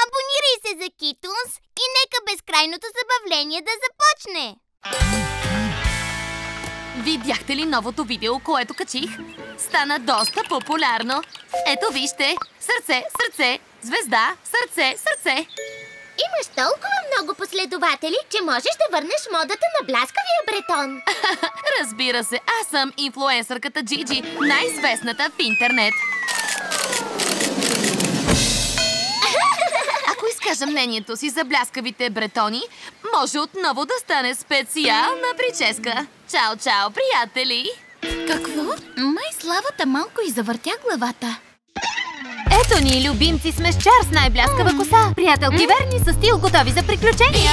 Абонирай се за Kitoons и нека безкрайното забавление да започне! Видяхте ли новото видео, което качих? Стана доста популярно. Ето вижте. Сърце, сърце, звезда, сърце, сърце. Имаш толкова много последователи, че можеш да върнеш модата на бляскавия бретон. Разбира се, аз съм инфлуенсърката Джиджи, най-известната в интернет. Ако изкажа мнението си за бляскавите бретони, може отново да стане специална прическа. Чао, чао, приятели! Какво? Май Славата малко и завъртя главата. Ето ни, любимци, сме с Чар с най-бляскава коса. Приятелки верни с стил, готови за приключения.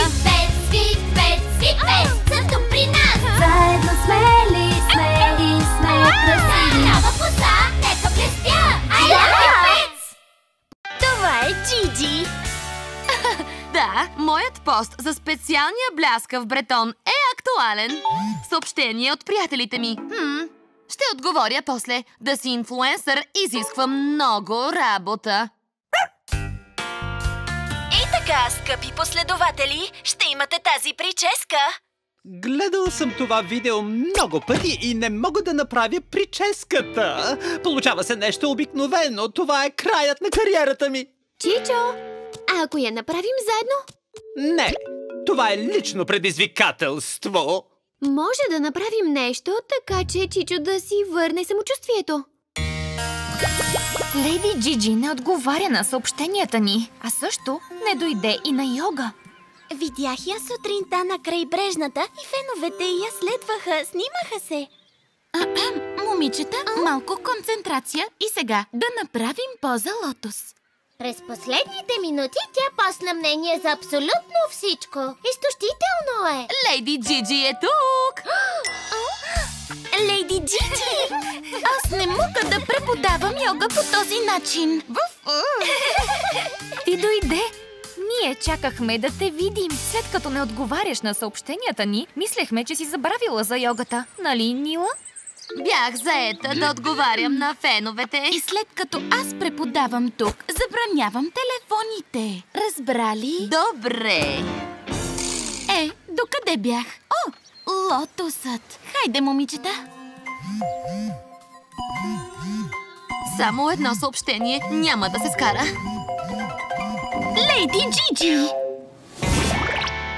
Свит-фест са тук при нас! Заедно сме ли сме и сме красиви. Нова коса, нека блестя! I love it, pets! Това е Джиджи. Да, моят пост за специалния бляскав бретон е актуален. Съобщение от приятелите ми. Ще отговоря после. Да си инфлуенсър изисква много работа. И така, скъпи последователи, ще имате тази прическа. Гледал съм това видео много пъти и не мога да направя прическата. Получава се нещо обикновено. Това е краят на кариерата ми. Чичо, а ако я направим заедно? Не, това е лично предизвикателство. Може да направим нещо, така че Чичо да си върне самочувствието. Леди Джиджи не отговаря на съобщенията ни, а също не дойде и на йога. Видях я сутринта на крайбрежната и феновете я следваха, снимаха се. Момичета, малко концентрация и сега да направим поза лотос. През последните минути тя посна мнение за абсолютно всичко. Изтощително е! Леди Джиджи е тук! Леди Джиджи! Аз не мога да преподавам йога по този начин. Ти дойде. Ние чакахме да те видим. След като не отговаряш на съобщенията ни, мислехме, че си забравила за йогата. Нали, Нила? Бях заета да отговарям на феновете. И след като аз преподавам тук, забранявам телефоните. Разбрали? Добре. Докъде бях? О, лотосът. Хайде, момичета. Само едно съобщение няма да се скара. Леди Джиджи!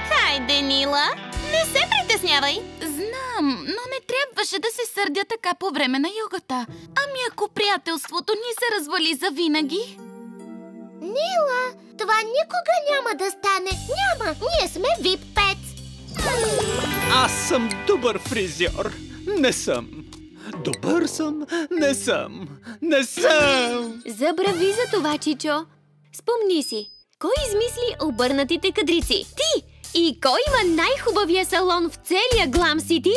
Хайде, Нила. Не се притеснявай. Знам, но не трябваше да се сърдя така по време на йогата. Ами ако приятелството ни се развали завинаги? Нила, това никога няма да стане. Няма! Ние сме VIP Pets. Аз съм добър фризьор. Не съм. Добър съм. Не съм. Не съм. Забрави за това, Чичо. Спомни си, кой измисли обърнатите кадрици? Ти! И кой има най-хубавия салон в целия Глам Сити?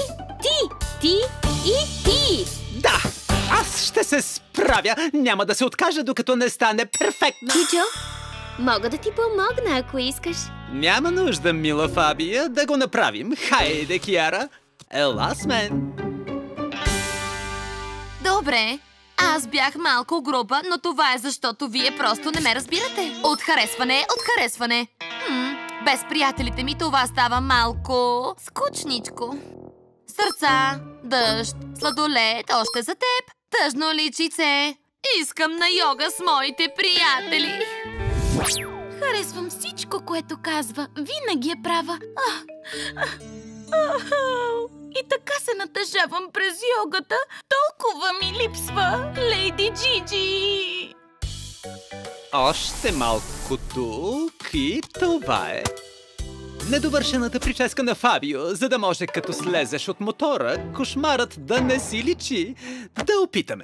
Ти и ти! Да, аз ще се справя. Няма да се откажа, докато не стане перфектна. Чичо, мога да ти помогна, ако искаш. Няма нужда, мила Фабия, да го направим. Хайде, Киара, ела с мен. Добре. Аз бях малко груба, но това е защото вие просто не ме разбирате. От харесване, от харесване. Без приятелите ми това става малко скучничко. Сърца, дъжд, сладолед, още за теб, тъжно личице. Искам на йога с моите приятели. Харесвам всичко, което казва. Винаги е права. И така се натъжавам през йогата. Толкова ми липсва, Леди Джиджи. Още малко тук и това е. Недовършената прическа на Фабио, за да може като слезеш от мотора, кошмарът да не си личи. Да опитаме.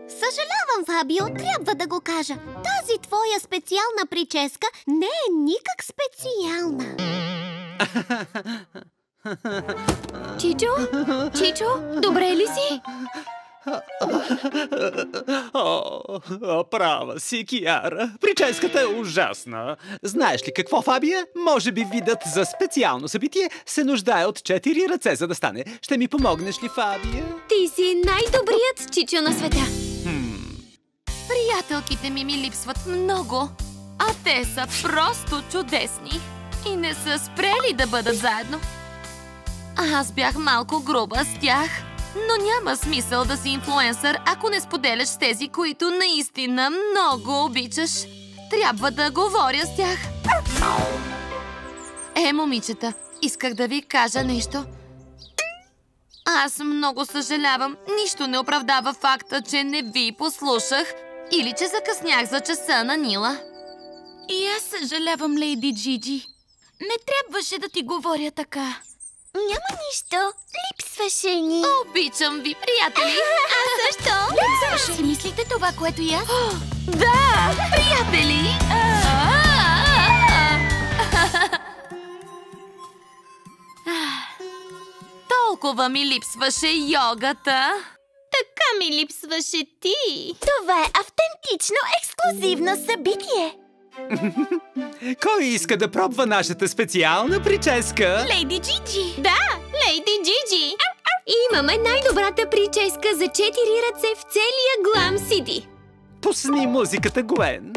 Съжалявам, Фабио, трябва да го кажа. Тази твоя специална прическа не е никак специална. Чичо, добре ли си? Права си, Киара. Прическата е ужасна. Знаеш ли какво, Фабия? Може би видът за специално събитие се нуждае от 4 ръце, за да стане. Ще ми помогнеш ли, Фабия? Ти си най-добрият Чичо на света. Приятелките ми липсват много, а те са просто чудесни и не са спрели да бъдат заедно. Аз бях малко груба с тях, но няма смисъл да си инфлуенсър, ако не споделяш с тези, които наистина много обичаш. Трябва да говоря с тях. Момичета, исках да ви кажа нещо. Аз много съжалявам. Нищо не оправдава факта, че не ви послушах или че закъснях за часа на Нила. И аз съжалявам, лейди Джиджи. Не трябваше да ти говоря така. Няма нищо. Липсваше ни. Обичам ви, приятели! А също? Си мислите това, което и аз? Да, приятели! Толкова ми липсваше йогата. Така ми липсваше ти. Това е автентично, ексклюзивно събитие. Кой иска да пробва нашата специална прическа? Лейди Джиджи! Да, лейди Джиджи. Имаме най-добрата прическа за 4 ръце в целия Глам Сити. Пусни музиката, Гуен.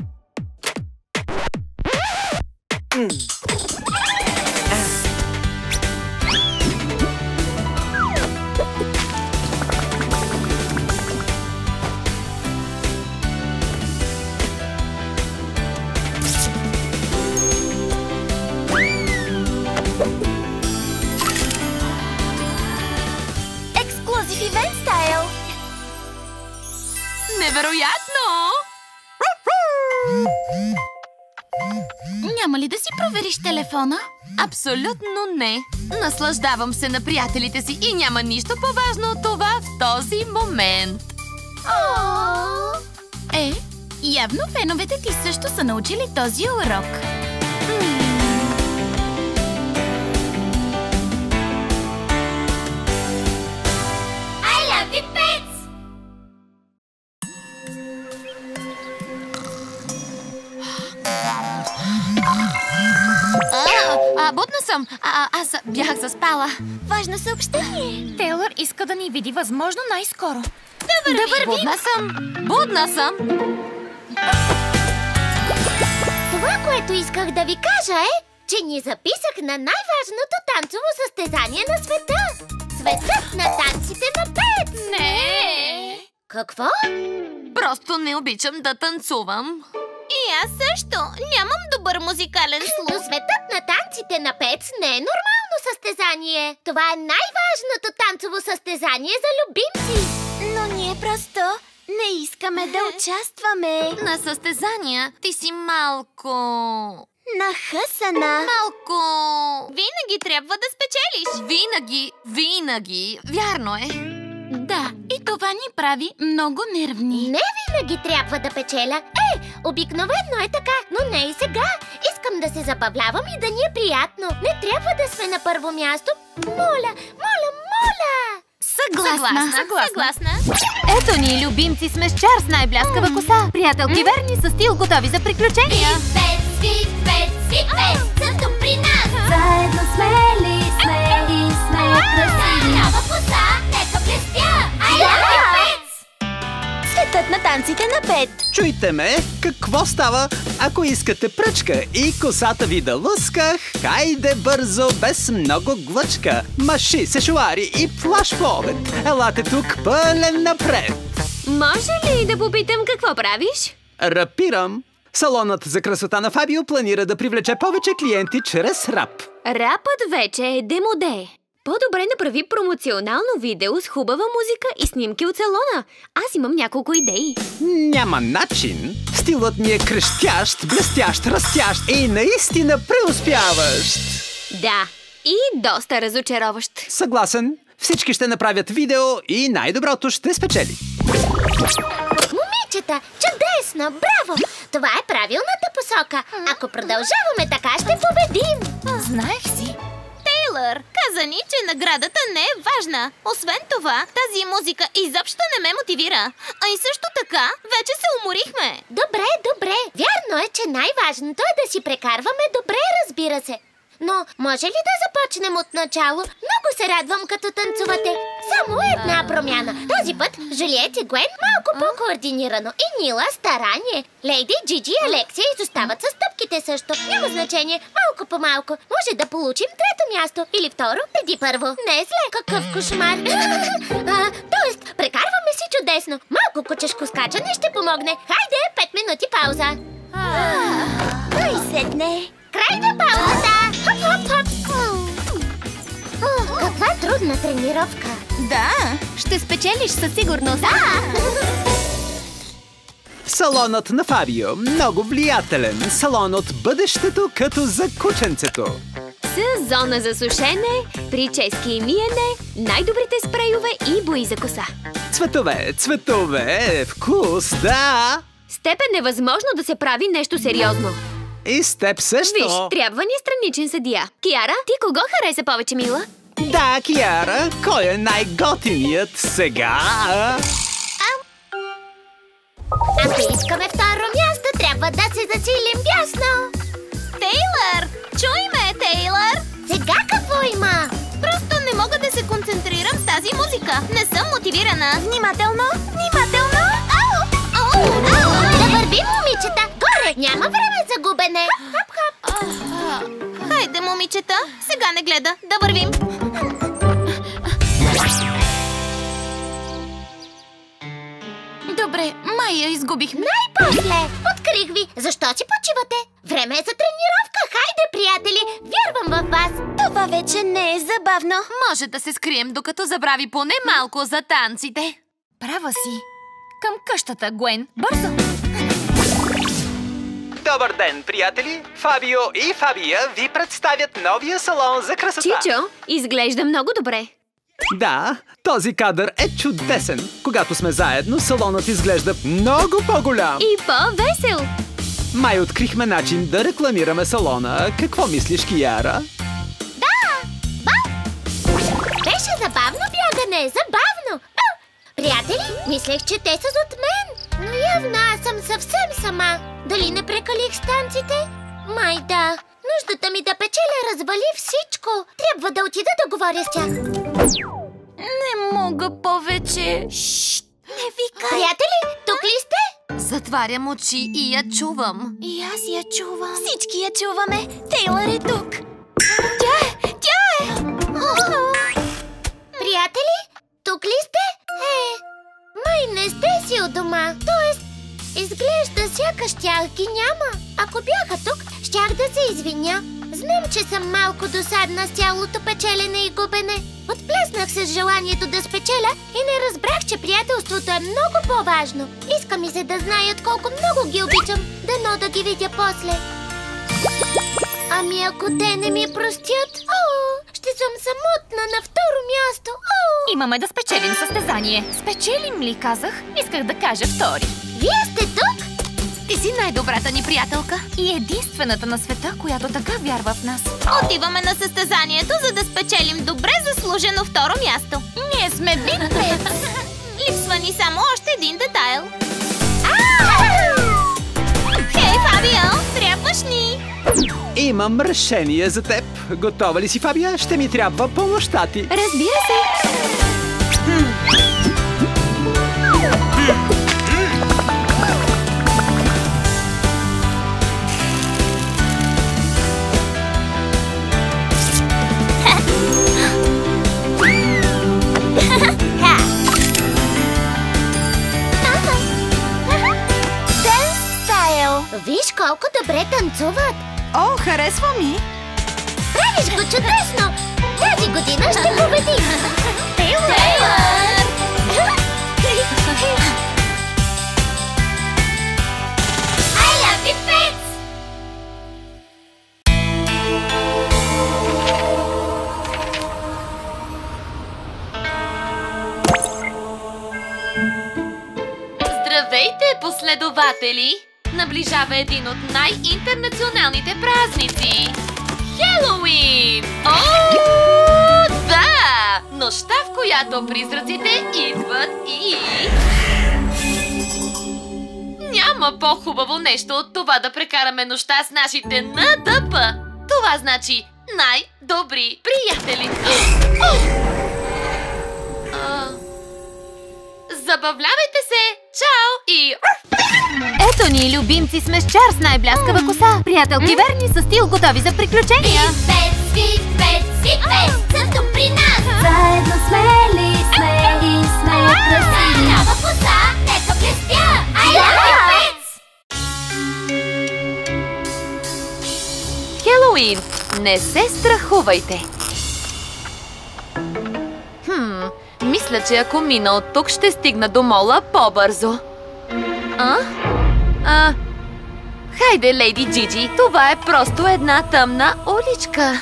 Ексклюзив ивент стайл. Невероятно! Няма ли да си провериш телефона? Абсолютно не. Наслаждавам се на приятелите си и няма нищо по-важно от това в този момент. Явно феновете ти също са научили този урок. I love you, pets! Будна съм. Аз бях заспала. Важно съобщение. Тейлър иска да ни види възможно най-скоро. Да вървим. Будна съм. Будна съм. Това, което исках да ви кажа е, че ни записах на най-важното танцово състезание на света. Светът на танците на Петс! Не. Какво? Просто не обичам да танцувам. И аз също. Нямам добър музикален слух. Но светът на танците на Петс не е нормално състезание. Това е най-важното танцово състезание за любимци. Но ние просто не искаме да участваме. На състезания ти си малко... Нахъсана. Малко... Винаги трябва да спечелиш. Винаги. Вярно е. Да, и това ни прави много нервни. Не винаги трябва да печеля. Обикновено е така, но не и сега. Искам да се забавлявам и да ни е приятно. Не трябва да сме на първо място. Моля! Съгласна. Ето ни, любимци, сме с чар с най-бляскава коса. Приятелки верни с стил, готови за приключения. Петс, са тук при нас. Заедно смели сме и сме красиви. Нова коса, нека блестя. I love you, Петс! Светът на танците на Пет. Чуйте ме, какво става? Ако искате пръчка и косата ви да лъска, хайде бързо, без много глъчка. Маши, сешуари и флашповед. Елате тук пълен напред. Може ли да попитам какво правиш? Рапирам. Салонът за красота на Фабио планира да привлече повече клиенти чрез рап. Рапът вече е демоде. По-добре направи промоционално видео с хубава музика и снимки от салона. Аз имам няколко идеи. Няма начин. Стилът ми е крещящ, блестящ, растящ и наистина преуспяващ. Да, и доста разочароващ. Съгласен. Всички ще направят видео и най-доброто ще спечели. Момичета, чудесно, браво! Това е правилната посока. Ако продължаваме така, ще победим. Знаех си. Тейлър, каза ни, че наградата не е важна. Освен това, тази музика изобщо не ме мотивира. А и също така, вече се уморихме. Добре. Вярно е, че най-важното е да си прекарваме добре, разбира се. Но може ли да започнем от начало? Много се радвам, като танцувате. Само една промяна. Този път Жулиет и Гуен малко по-координирано. И Нила старание. Лейди, Джиджи и Алексия изостават със стъпките също. Няма значение. Малко по малко. Може да получим трето място. Или второ, преди първо. Не е зле. Какъв кошмар. Тоест, прекарваме си чудесно. Малко кучешко скачане ще помогне. Хайде, 5 минути пауза. Най-сетне. Край на паузата! Хоп-хоп-хоп! Каква трудна тренировка! Да, ще спечелиш със сигурност. Да! Салонът на Фабио. Много влиятелен. Салон от бъдещето като за кученцето. С зона за сушене, прически и миене, най-добрите спрейове и бои за коса. Цветове, цветове, вкус, да! С теб е невъзможно да се прави нещо сериозно. И с теб също. Виж, трябва ни страничен съдия. Киара, ти кого хареса повече, мила? Да, Киара, кой е най-готиният сега? Ако искаме второ място, трябва да се засилим бясно. Тейлър! Чуй ме, Тейлър! Сега какво има? Просто не мога да се концентрирам с тази музика. Не съм мотивирана. Внимателно! Внимателно! Ау! Ау! Ау! Да вървим, момичета! Горе! Няма време за губене! Хап-хап! Хайде, момичета! Сега не гледа. Да вървим! Добре, май я изгубихме. Най-после! Открих ви! Защо си почивате? Време е за тренировка! Хайде, приятели! Вярвам в вас! Това вече не е забавно. Може да се скрием, докато забрави поне малко за танците. Права си. Към къщата, Гуен. Бързо! Добър ден, приятели! Фабио и Фабия ви представят новия салон за красота. Чичо, изглежда много добре. Да, този кадър е чудесен. Когато сме заедно, салонът изглежда много по-голям. И по-весел. Май открихме начин да рекламираме салона. Какво мислиш, Киара? Беше забавно бягане! Забавно! Приятели, мислех, че те са зад мен. Но явно аз съм съвсем сама. Дали не прекалих с танците? Май да. Нуждата ми да печеля развали всичко. Трябва да отида да говоря с тях. Не мога повече. Не викай! Приятели, тук ли сте? Затварям очи и я чувам. И аз я чувам. Всички я чуваме. Тейлър е тук. Тя е! Приятели, тук ли сте? Май не сте си у дома. Тоест, изглежда сякаш тях ги няма. Ако бяха тук, щях да се извиня. Знам, че съм малко досадна с цялото печелене и губене. Отплеснах се с желанието да спечеля и не разбрах, че приятелството е много по-важно. Иска ми се да знаят колко много ги обичам. Дано да ги видя после. Ами ако те не ми простят, ще съм самотна на второ място. Имаме да спечелим състезание. Спечелим ли, казах? Исках да кажа втори. Вие сте тук? Ти си най-добрата ни приятелка и единствената на света, която така вярва в нас. Отиваме на състезанието, за да спечелим добре заслужено второ място. Ние сме Big Pets. Липсва ни само още един детайл. Хей, Фабио, трябваш ни! Имам решение за теб. Готова ли си, Фабия? Ще ми трябва помощта ти. Разбира се. Виж колко добре танцуват! О, харесва ми! Правиш го чудесно! Тази година ще победим! Тейлър! I love Big Pets! Здравейте, последователи! Наближава един от най-интернационалните празници – Хелоуин! О, да! Нощта, в която призраците идват и... Няма по-хубаво нещо от това да прекараме нощта с нашите НДП. Това значи най-добри приятели. Забавлявайте се! Чао и... Ето ни, любимци сме с Чар с най-бляскава коса. Приятелки верни с стил, готови за приключения. Свит, са тук при нас. Заедно смели сме и сме красиви. Нова коса, нека блестя. Хелоуин! Не се страхувайте! Мисля, че ако мина от тук, ще стигна до мола по-бързо. Хайде, лейди Джиджи, това е просто една тъмна уличка.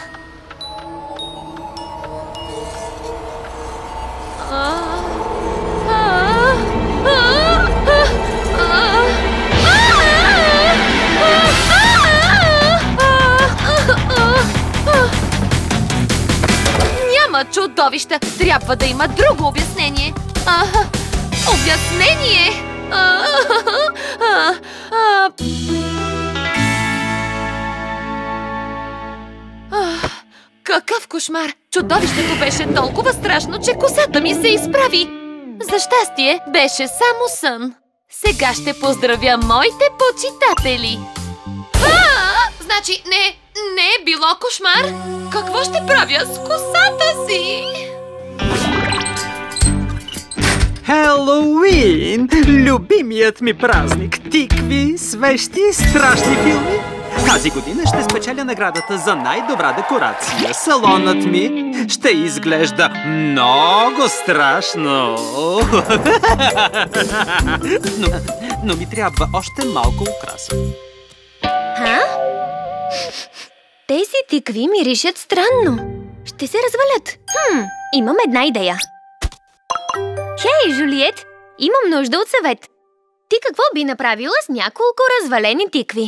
Няма чудовища! Трябва да има друго обяснение! Обяснение! Какъв кошмар! Чудовището беше толкова страшно, че косата ми се изправи! За щастие, беше само сън. Сега ще поздравя моите почитатели! Значи, не е било кошмар? Какво ще правя с косата си? Хелоуин! Любимият ми празник! Тикви, свещи, страшни филми! Тази година ще спечеля наградата за най-добра декорация. Салонът ми ще изглежда много страшно. Но ми трябва още малко украса. Тези тикви миришат странно. Ще се развалят. Имам една идея. Хей, Жулиет! Имам нужда от съвет. Ти какво би направила с няколко развалени тикви?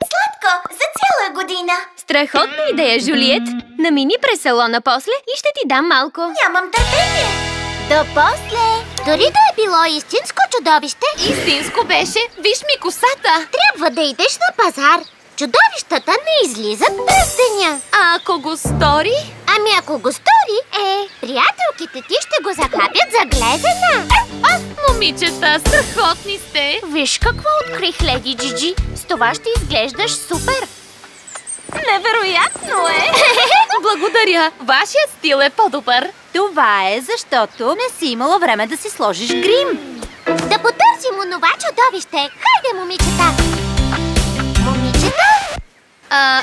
Сладко, за цяла година. Страхотна идея, Жулиет! Намини през салона после и ще ти дам малко. Нямам търпение. До после. Дори да е било истинско чудовище. Истинско беше! Виж ми косата! Трябва да идеш на пазар. Чудовищата не излизат през деня. А ако го стори? Ами ако го стори, приятелките ти ще го захапят за глезена. Момичета, страхотни сте! Виж какво открих, леди Джиджи. С това ще изглеждаш супер. Невероятно е! Благодаря! Вашият стил е по-добър. Това е защото не си имала време да си сложиш грим. Да потърсим онова чудовище. Хайде, момичета! Момичета?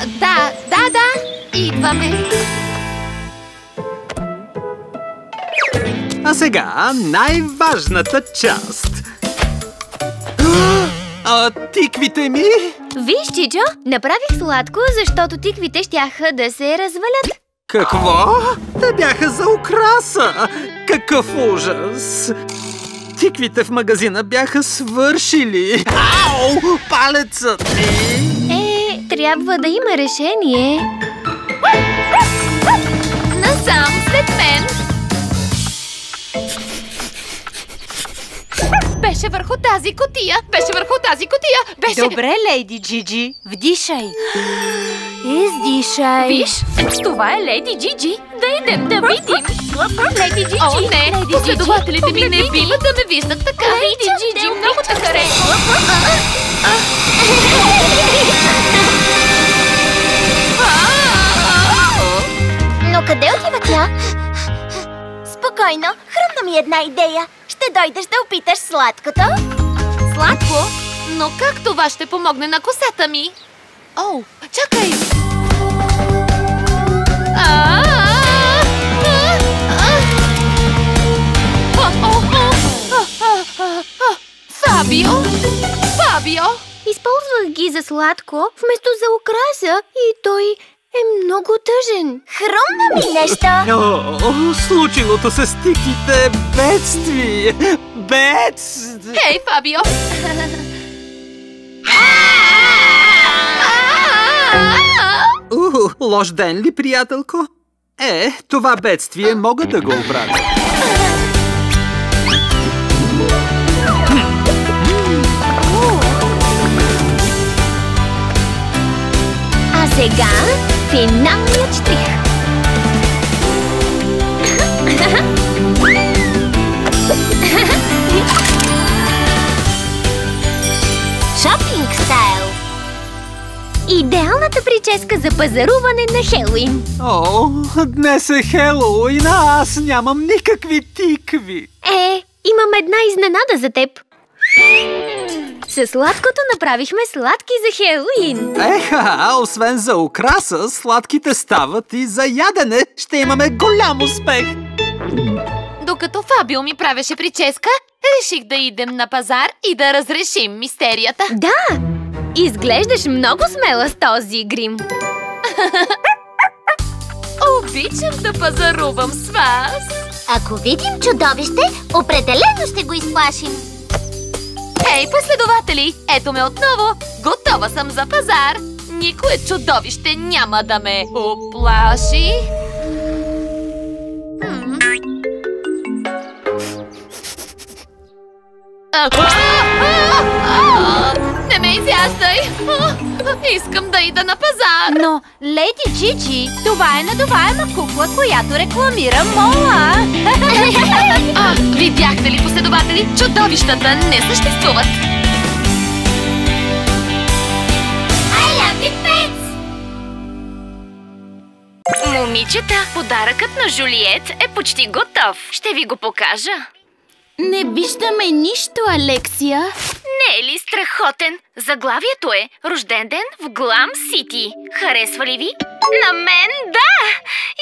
Да. Идваме. А сега най-важната част. Тиквите ми? Виж, Чичо, направих сладко, защото тиквите щяха да се развалят. Какво? Те бяха за украса! Какъв ужас! Тиквите в магазина бяха свършили. Ау! Палецът ми! Трябва да има решение. Насам след мен! Беше върху тази кутия! Добре, лейди Джиджи, вдишай. Издишай. Виж, това е леди Джиджи. Да идем да видим. Леди Джиджи. О, не! Последователите ми не биват да ме виждат така. Леди Джиджи, много те харесва. Но къде отива тя? Спокойно, хрумна ми една идея. Ще дойдеш да опиташ сладкото? Сладко? Но как това ще помогне на косата ми? О, чакай! Фабио! Използвах ги за сладко, вместо за украса и той е много тъжен. Хрумна ми нещо! О, случилото се с тиквите бедствие! Хей, Фабио! Лош ден ли, приятелко? Това бедствие мога да го оправя. А сега финалният штрих. Шопинг стайл. Идеалната прическа за пазаруване на Хелоуин. О, днес е Хелоуин, а аз нямам никакви тикви. Имам една изненада за теб. Със сладкото направихме сладки за Хелоуин. Освен за украса, сладките стават и за ядене. Ще имаме голям успех. Докато Фабио ми правеше прическа, реших да идем на пазар и да разрешим мистерията. Да! Изглеждаш много смела с този грим. Обичам да пазарувам с вас. Ако видим чудовище, определено ще го изплашим. Ей, последователи, ето ме отново. Готова съм за пазар. Никое чудовище няма да ме уплаши. Не ме изяждай! Искам да ида на пазар! Но, леди Джиджи, това е надуваема кукла, която рекламира мола! Видяхте ли, последователи? Чудовищата не съществуват! I love you, pets! Момичета, подаръкът на Жулиет е почти готов. Ще ви го покажа. Не виждаме нищо, Алексия. Не е ли страхотен? Заглавието е "Рожден ден в Глам Сити". Харесва ли ви? На мен да!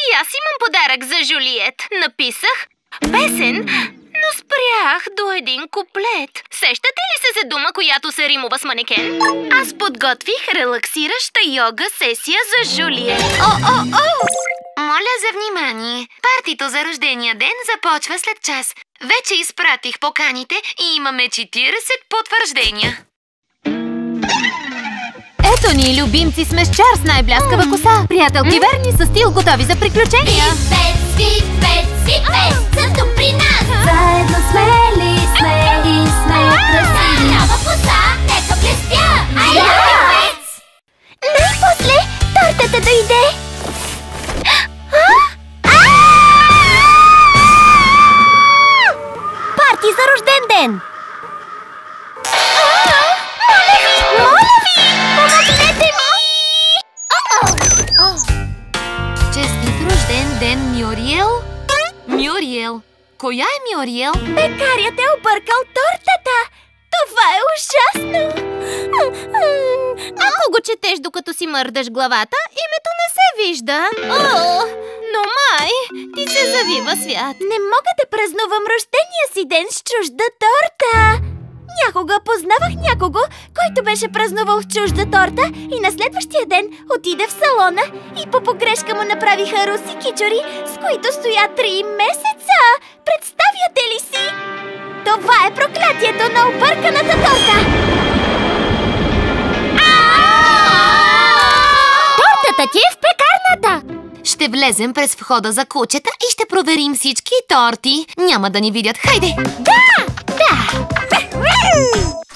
И аз имам подарък за Жулиет. Написах песен, но спрях до един куплет. Сещате ли се за дума, която се римува с манекен? Аз подготвих релаксираща йога сесия за Жулиет. Моля за внимание. Партито за рождения ден започва след час. Вече изпратих поканите и имаме 40 потвърждения. Ето ни, любимци, сме с Чар с най-бляскава коса. Приятелки верни със стил, готови за приключения. Свит-пет са тук при нас. Заедно смели сме и сме красиви. Нова коса, нека блестя. I love you, pets! Най-после тортата дойде. Парти за рожден ден! Моля ви! Помогнете ми! Честит рожден ден, Мюриел. Мюриел. Коя е Мюриел? Пекарят е объркал тортата! Това е ужасно! Ако го четеш докато си мърдаш главата, името не се вижда. Но май, ти се завива свят. Не мога да празнувам рождения си ден с чужда торта! Някога познавах някого, който беше празнувал с чужда торта и на следващия ден отиде в салона и по погрешка му направиха руси кичори, с които стоя 3 месеца! Представяте ли си? Това е проклятието на обърканата торта! Тортата ти е в пекарната! Ще влезем през входа за кучета и ще проверим всички торти. Няма да ни видят. Хайде!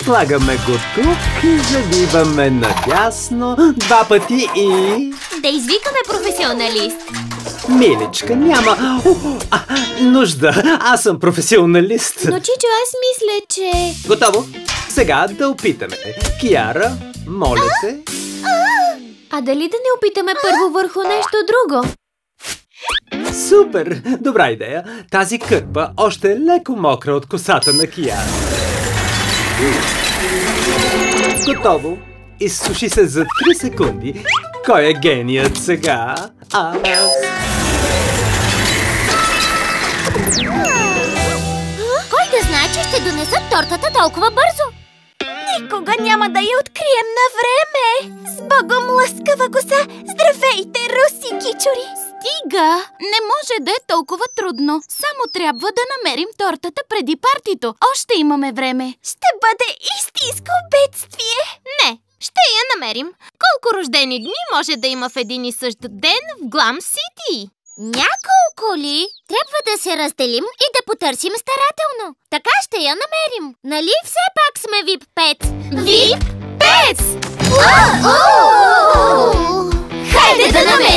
Слагаме го тук и завиваме надясно 2 пъти и... Да извикаме професионалист. Миличка, няма нужда. Аз съм професионалист. Но, Чичо, аз мисля, че... Готово? Сега да опитаме. Киара, моля те. А дали да не опитаме първо върху нещо друго? Супер! Добра идея. Тази кърпа още е леко мокра от косата на Киара. Готово. Изсуши се за 3 секунди. Кой е геният сега? Аз. Кой да знае, че ще донесат тортата толкова бързо? Никога няма да я открием на време! С богом лъскава коса! Здравейте, руси кичори! Стига! Не може да е толкова трудно. Само трябва да намерим тортата преди партито. Още имаме време. Ще бъде истинско бедствие! Не, ще я намерим. Колко рождени дни може да има в един и същ ден в Глам Сити? Няколко ли? Трябва да се разделим и да потърсим старателно. Така ще я намерим. Нали все пак сме VIP Pets? VIP Pets! Хайде да намерим!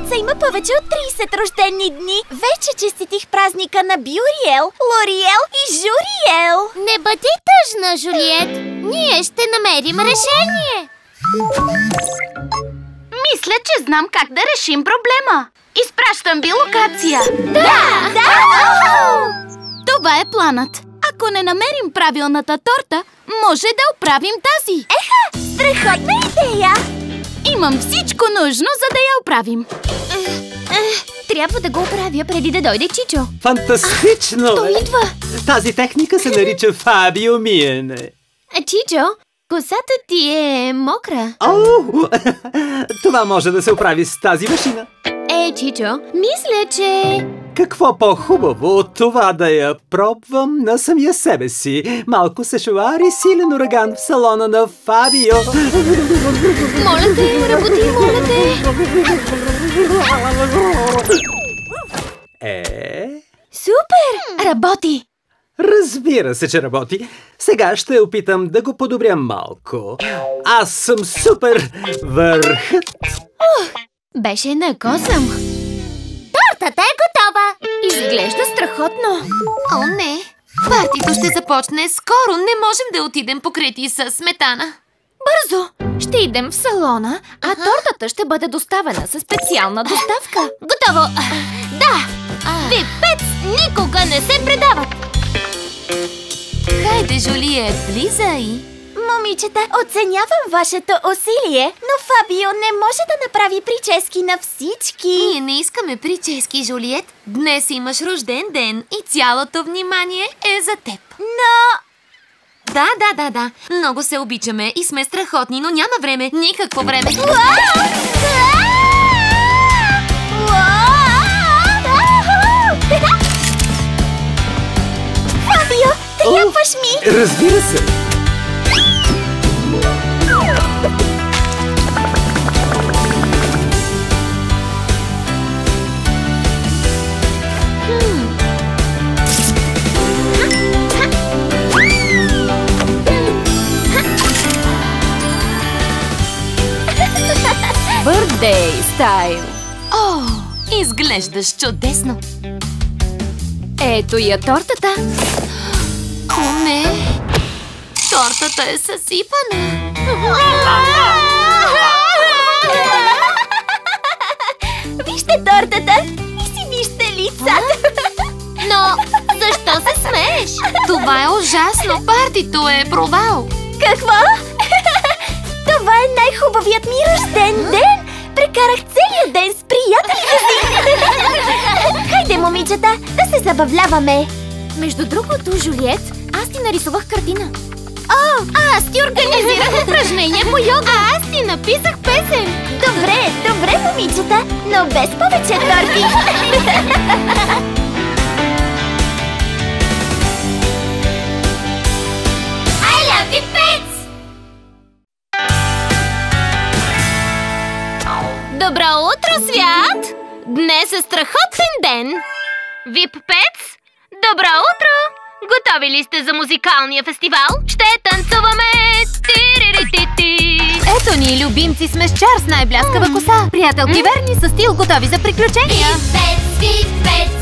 седмица има повече от 30 рождени дни. Вече честитих празника на Бюриел, Лориел и Журиел. Не бъди тъжна, Жулиет. Ние ще намерим решение. Мисля, че знам как да решим проблема. Изпращам ви локация. Да! Това е планът. Ако не намерим правилната торта, може да оправим тази. Еха! Страхотна идея! Имам всичко нужно, за да я оправим. Трябва да го оправя преди да дойде Чичо. Фантастично! Той идва! Тази техника се нарича Фабио миене. Чичо, косата ти е мокра. Това може да се оправи с тази машина. Чичо, мисля, че... Какво по-хубаво от това да я пробвам на самия себе си? Малко сешуар и силен ураган в салона на Фабио. Моля те, работи, моля те! Супер! Работи! Разбира се, че работи. Сега ще опитам да го подобря малко. Аз съм супер върхът. Беше на косъм. Тортата е готова! Изглежда страхотно. О, не! Партито ще започне скоро. Не можем да отидем покрити с сметана. Бързо! Ще идем в салона, а тортата ще бъде доставена със специална доставка. Готово! Да! Пипец никога не се предават! Хайде, Жулиет, влизай! Момичета, оценявам вашето усилие, но Фабио не може да направи прически на всички. Ние не искаме прически, Жулиет. Днес имаш рожден ден и цялото внимание е за теб. Но... Да. Много се обичаме и сме страхотни, но няма време. Никакво време. Фабио, трябваш ми! Разбира се! Бъртдей стайл. О, изглеждаш чудесно. Ето я тортата. О, не! Тортата е съсипана. Вижте тортата и си вижте лицата. Но защо се смееш? Това е ужасно. Партито е провал. Какво? Това е най-хубавият ми рожден ден! Прекарах целия ден с приятелите си! Хайде, момичета, да се забавляваме! Между другото, Жулиет, аз ти нарисувах картина. О, аз ти организирах упражнение по йога! А аз ти написах песен! Добре, момичета, но без повече торти! I love you, pets! Добро утро, свят! Днес е страхотен ден! Вип Пец, добро утро! Готови ли сте за музикалния фестивал? Ще танцуваме! Ти-ри-ри-ти-ти! Ето ни, любимци сме с чар с най-бляскава коса. Приятелки верни със стил, готови за приключения. Вип Пец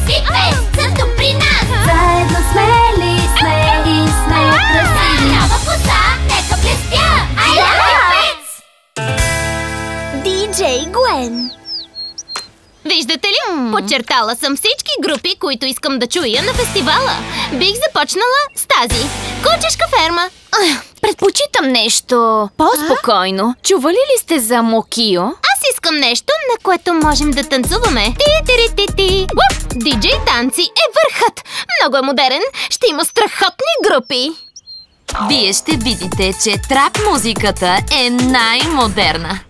са тук при нас! Заедно смели сме и сме красиви! Нова коса, нека блестя! I love you, Pets! DJ Гуен. Виждате ли? Подчертала съм всички групи, които искам да чуя на фестивала. Бих започнала с тази. Кучешка ферма. Предпочитам нещо по-спокойно. Чували ли сте за Мокио? Аз искам нещо, на което можем да танцуваме. Ти-ти-ти-ти-ти. Диджей танци е върхът. Много е модерен. Ще има страхотни групи. Вие ще видите, че трап музиката е най-модерна.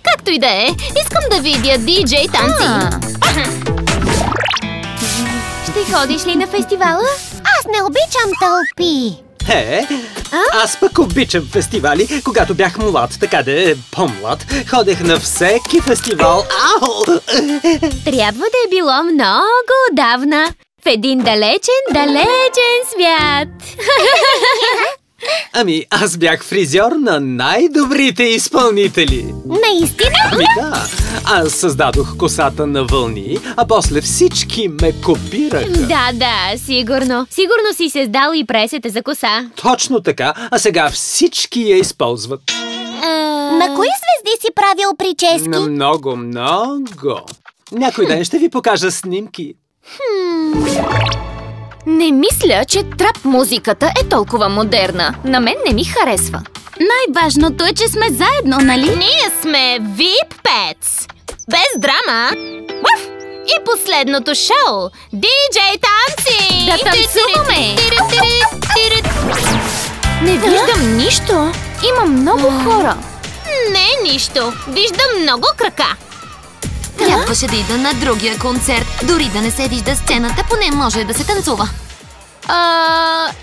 Както и да е, искам да видя диджей танци. Ще ходиш ли на фестивала? Аз не обичам тълпи. Аз пък обичам фестивали. Когато бях млад, така да е по-млад, ходех на всеки фестивал. Трябва да е било много отдавна. В един далечен свят. Ами, аз бях фризьор на най-добрите изпълнители. Наистина? Ами да, аз създадох косата на вълни, а после всички ме копираха. Да, сигурно. Сигурно си създал и пресета за коса. Точно така, а сега всички я използват. На кои звезди си правил прически? На много. Някой ден ще ви покажа снимки. Не мисля, че трап музиката е толкова модерна. На мен не ми харесва. Най-важното е, че сме заедно, нали? Ние сме VIP Pets. Без драма. Уф! И последното шоу. DJ Танци! Да танцуваме! Не виждам нищо. Има много хора. Не, нищо. Виждам много крака. Трябваше да ида на другия концерт. Дори да не се вижда сцената, поне може да се танцува.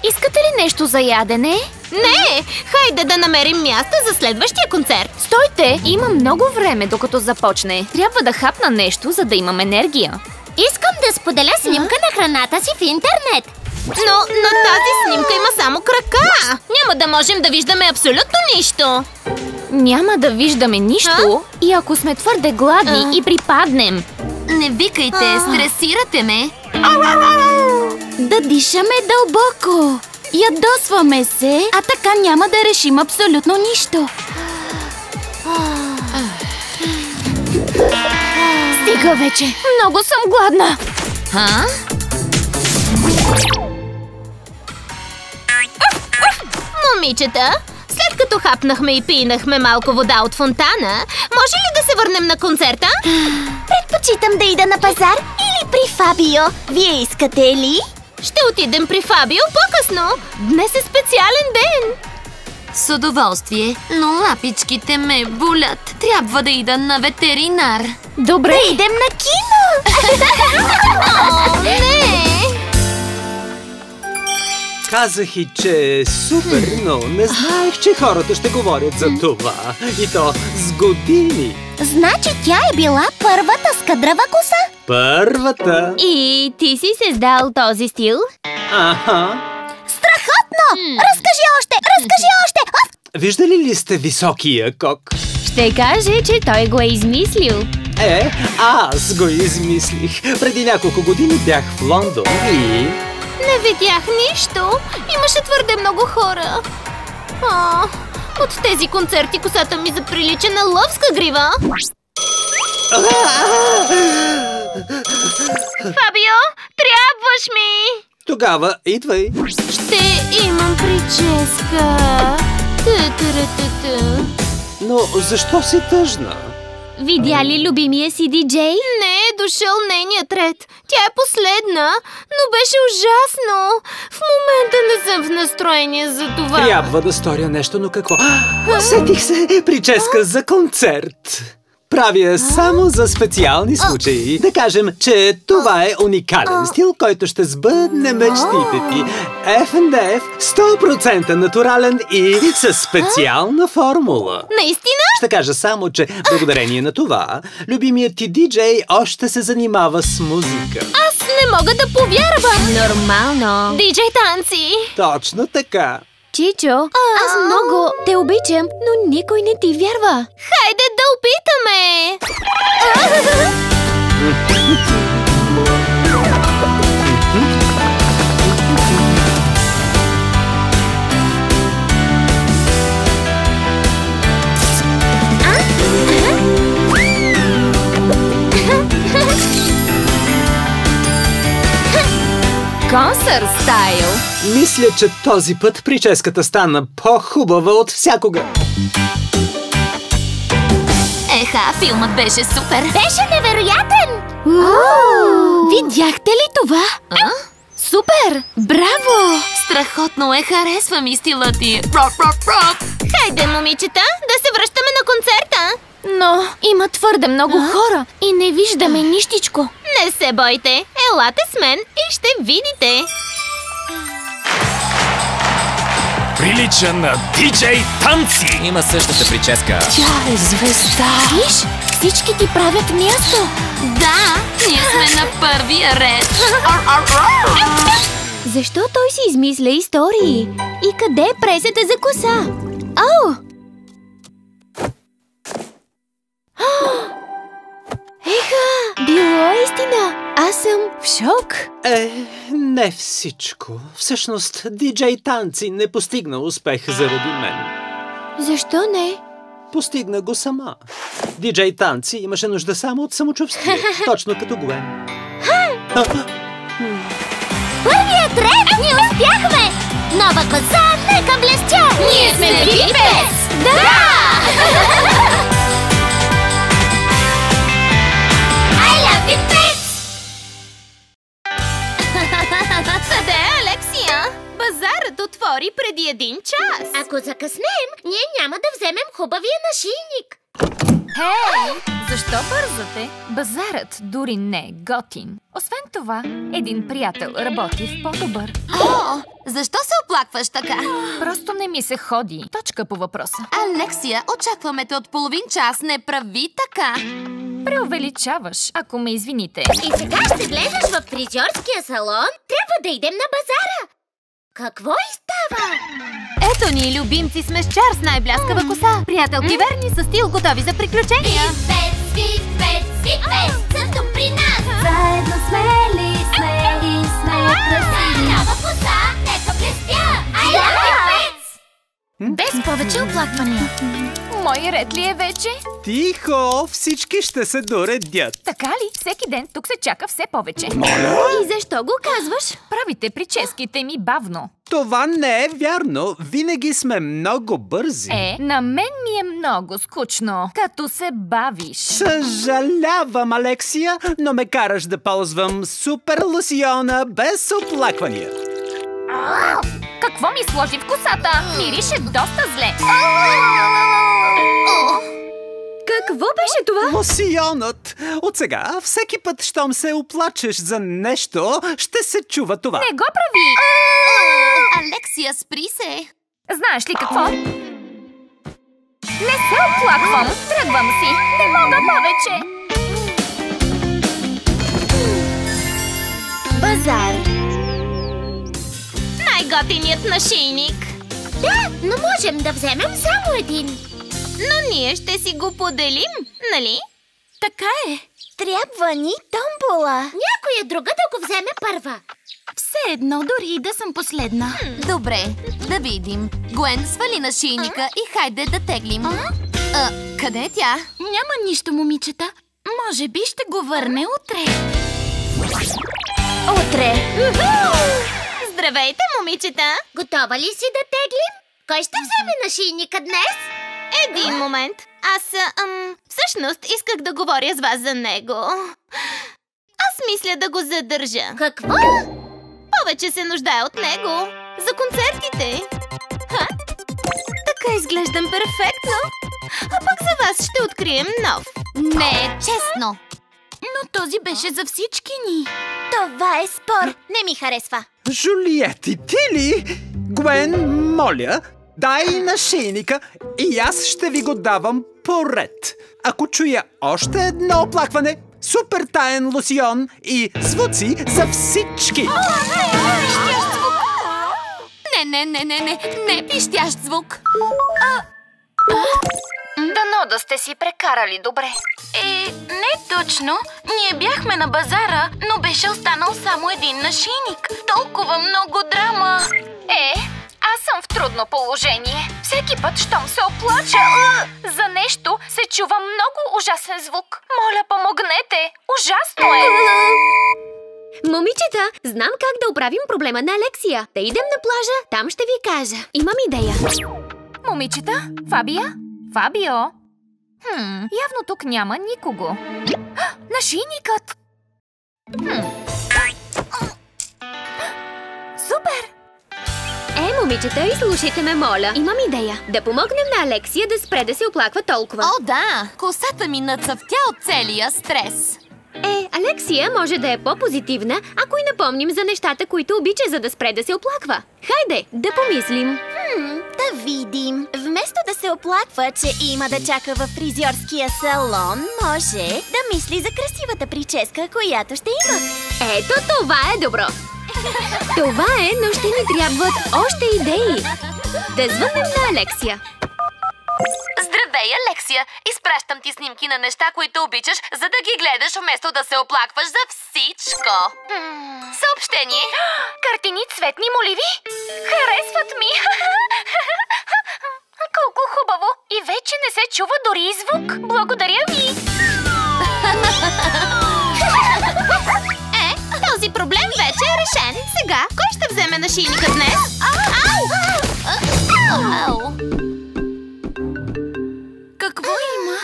Искате ли нещо за ядене? Не! Хайде да намерим място за следващия концерт. Стойте! Има много време, докато започне. Трябва да хапна нещо, за да имам енергия. Искам да споделя снимка на храната си в интернет. Но на тази снимка има само крака. Няма да можем да виждаме абсолютно нищо. Няма да виждаме нищо и ако сме твърде гладни и припаднем. Не викайте, стресирате ме. Да дишаме дълбоко. Ядосваме се, а така няма да решим абсолютно нищо. Стига вече. Много съм гладна. Момичета, след като хапнахме и пинахме малко вода от фонтана, може ли да се върнем на концерта? Предпочитам да ида на пазар или при Фабио. Вие искате ли? Ще отидем при Фабио по-късно. Днес е специален ден. С удоволствие, но лапичките ме болят. Трябва да ида на ветеринар. Добре. Да идем на кино! О, не! Казах и, че е супер, но не знаех, че хората ще говорят за това. И то с години. Значи тя е била първата с кадрава коса? Първата. И ти си създал този стил? Аха. Страхотно! Разкажи още! Виждали ли сте високия кок? Ще каже, че той го е измислил. Аз го измислих. Преди няколко години бях в Лондон и... Не видях нищо. Имаше твърде много хора. От тези концерти косата ми заприлича на лъвска грива. Фабио, трябваш ми! Тогава идвай. Ще имам прическа. Но защо си тъжна? Видя ли любимия си диджей? Не е дошъл нейният ред. Тя е последна, но беше ужасно. В момента не съм в настроение за това. Трябва да сторя нещо, но какво? Сетих се, прическа за концерт. Правя само за специални случаи. Да кажем, че това е уникален стил, който ще сбъдне мечтите ти. F&F 100% натурален и със специална формула. Наистина? Ще кажа само, че благодарение на това, любимият ти диджей още се занимава с музика. Аз не мога да повярвам. Нормално. Диджей Танци. Точно така. Чичо, аз много те обичам, но никой не ти вярва. Хайде да опитаме. Концерт стайл. Мисля, че този път прическата стана по-хубава от всякога. Еха, филмът беше супер. Беше невероятен! Видяхте ли това? Супер! Браво! Страхотно е, харесва ми стила ти. Хайде, момичета, да се връщаме на концерта. Но има твърде много хора и не виждаме нищичко. Не се бойте, елате с мен и ще видите. Прилича на диджей Танци! Има същата прическа. Тя е звезда. Виж, всички ти правят място. Да, ние сме на първия ред. Защо той си измисля истории? И къде е пресета за коса? О! Еха! Било е истина! Аз съм в шок! Не всичко. Всъщност, диджей Танци не постигна успех заради мен. Защо не? Постигна го сама. Диджей Танци имаше нужда само от самочувствие. Точно като Гуен. Първият ред! Ние успяхме! Нова коса, нека блестя! Ние сме Пипец! Да! I love Пипец! Къде е Алексия? Базарът отвори преди 1 час. Ако закъснем, ние няма да вземем хубавия нашийник. Хей! Защо бързате? Базарът дори не е готин. Освен това, един приятел работи в по-добър. О, защо се оплакваш така? Просто не ми се ходи. Точка по въпроса. Алексия, очакваме те от половин час. Не прави така. Преувеличаваш, ако ме извините. И сега ще влезеш в фризьорския салон. Трябва да идем на базара. Какво става? Ето ни, любимци, сме с Чар с най-бляскава коса. Приятелки верни с стил, готови за приключения. Пипец, съм тук при нас. Заедно смели сме и сме красиви. Нова коса, нека блестя. I love Пипец! Без повече оплаквания. Мой ред ли е вече? Тихо! Всички ще се доредят. Така ли? Всеки ден тук се чака все повече. И защо го казваш? Правите прическите ми бавно. Това не е вярно. Винаги сме много бързи. На мен ми е много скучно, като се бавиш. Съжалявам, Алексия, но ме караш да ползвам супер лосиона без оплаквания. Какво ми сложи в косата? Мирише доста зле. Какво беше това? Лосионът! От сега, всеки път, щом се оплачеш за нещо, ще се чува това. Не го прави! Алексия, спри се. Знаеш ли какво? Не се оплаквам, тръгвам си. Не мога повече. Базар. Най-готиният нашийник. Да, но можем да вземем само един. Но ние ще си го поделим, нали? Така е. Трябва ни томбола. Някоя друга да го вземе първа. Все едно, дори и да съм последна. Добре, да видим. Гуен, свали нашийника и хайде да теглим. Къде е тя? Няма нищо, момичета. Може би ще го върне утре. Утре. Здравейте, момичета! Готова ли си да теглим? Кой ще вземе нашийника днес? Един момент. Аз, всъщност исках да говоря с вас за него. Аз мисля да го задържа. Какво? Повече се нуждае от него. За концертите. Така изглеждам перфектно. А пък за вас ще открием нов. Не, честно. Но този беше за всички ни. Това е спор. Не ми харесва. Жулиет, и ти ли? Гуен, моля, дай нашийника и аз ще ви го давам поред. Ако чуя още едно оплакване, супер таен лосион и звуци за всички. Не пищящ звук. Дано да сте си прекарали добре. Не точно. Ние бяхме на базара, но беше останал само един нашийник. Толкова много драма. Аз съм в трудно положение. Всеки път, щом се оплача за нещо, се чува много ужасен звук. Моля, помогнете! Ужасно е! Момичета, знам как да оправим проблема на Алексия. Да идем на плажа, там ще ви кажа. Имам идея. Момичета? Фабио? Явно тук няма никого. Нашийникът! Супер! Момичета, изслушайте ме, моля. Имам идея. Да помогнем на Алексия да спре да се оплаква толкова. О, да! Косата ми нацъфтя от целия стрес. Алексия може да е по-позитивна, ако и напомним за нещата, които обича, за да спре да се оплаква. Хайде, да помислим. Да видим. Вместо да се оплаква, че има да чака във фризьорския салон, може да мисли за красивата прическа, която ще има. Ето това е добро. Това е, но ще ни трябват още идеи. Да звънем на Алексия. Здравей, Алексия! Изпращам ти снимки на неща, които обичаш, за да ги гледаш, вместо да се оплакваш за всичко. Съобщение! Картини цветни моливи? Харесват ми! Колко хубаво! И вече не се чува дори и звук. Благодаря ви! Този проблем вече е решен. Сега, кой ще вземе нашийника днес? Ау! Какво има?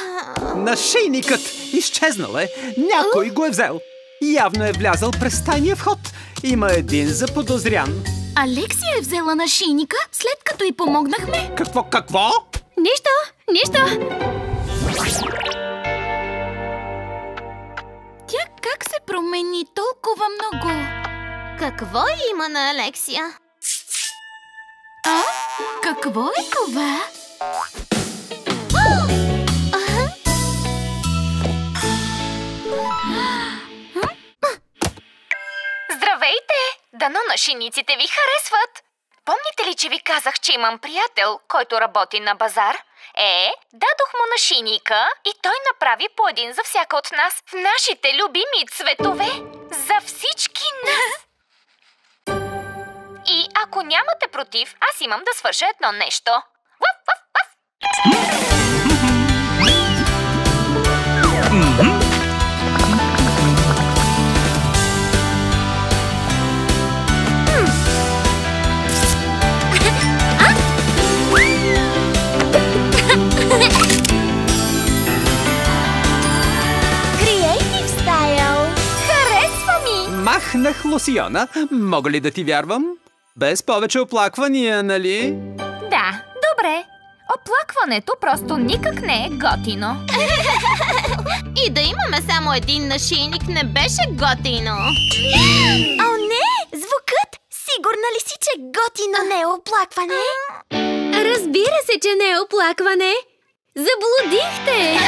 Нашийникът изчезнал е. Някой го е взел. Явно е влязъл през тайния вход. Има един заподозрян. Алексия е взела нашийника, след като й помогнахме. Какво? Нищо! Тя как се промени толкова много? Какво има на Алексия? Какво е това? Здравейте! Дано нашийниците ви харесват! Помните ли, че ви казах, че имам приятел, който работи на базар? Дадох му нашийника и той направи по един за всяка от нас в нашите любими цветове. За всички нас! И ако нямате против, аз имам да свърша едно нещо. Ваф, ваф, ваф! Креатив стайл! Харесва ми! Махнах лосиона. Мога ли да ти вярвам? Без повече оплаквания, нали? Да, добре. Оплакването просто никак не е готино. И да имаме само един нашийник не беше готино. О, не! Звукът! Сигурна ли си, че готино не е оплакване? Разбира се, че не е оплакване. Заблудихте!